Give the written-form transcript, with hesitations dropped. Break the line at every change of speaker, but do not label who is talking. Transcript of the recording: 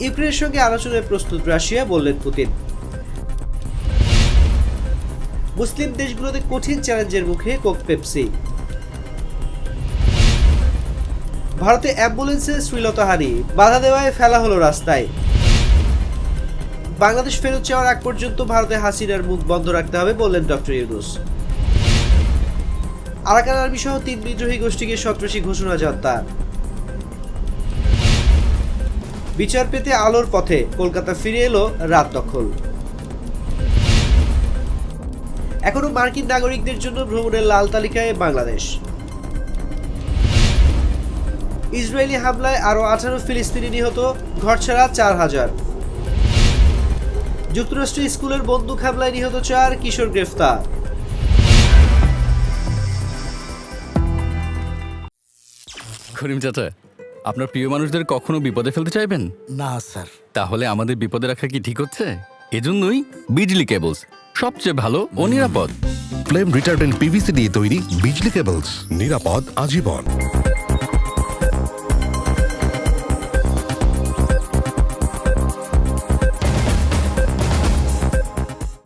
ইউক্রেনের সঙ্গে আলোচনায় প্রস্তুত রাশিয়া, বললেন পুতিন। মুসলিম দেশগুলোতে কঠিন চ্যালেঞ্জের মুখে কোক পেপসি। ভারতে অ্যাম্বুলেন্সে শ্লীলতাহানি, বাধা দেওয়ায় ফেলা হলো রাস্তায়। বাংলাদেশ ফেরত যাওয়ার আগ পর্যন্ত ভারতে হাসিনার মুখ বন্ধ রাখতে হবে, বললেন ডক্টর ইউনূস। আরাকান আর্মি সহ 3 বিদ্রোহী গোষ্ঠীকে সন্ত্রাসী ঘোষণা তার। বিচার পেতে আলোর পথে কলকাতা ফিরে এলো রাত দখল। এখনো মার্কিন নাগরিকদের জন্য ভ্রমণের লাল তালিকায় বাংলাদেশ। ইসরায়েলি হামলায় আরও 18 ফিলিস্তিনি নিহত, ঘরছাড়া 4000। যুক্তরাষ্ট্রে স্কুলের বন্দুক হামলায় নিহত 4, কিশোর গ্রেফতার।
করিম চাচা, আপনার প্রিয় মানুষদের কখনো বিপদে ফেলতে চাইবেন
না স্যার।
তাহলে আমাদের বিপদে রাখা কি ঠিক হচ্ছে? এজন্যই বিজলি কেবলস সবচেয়ে ভালো ও নিরাপদ।
ফ্লেম রিটার্ডেন্ট পিভিসি দিয়ে তৈরি বিজলি কেবলস, নিরাপদ আজীবন।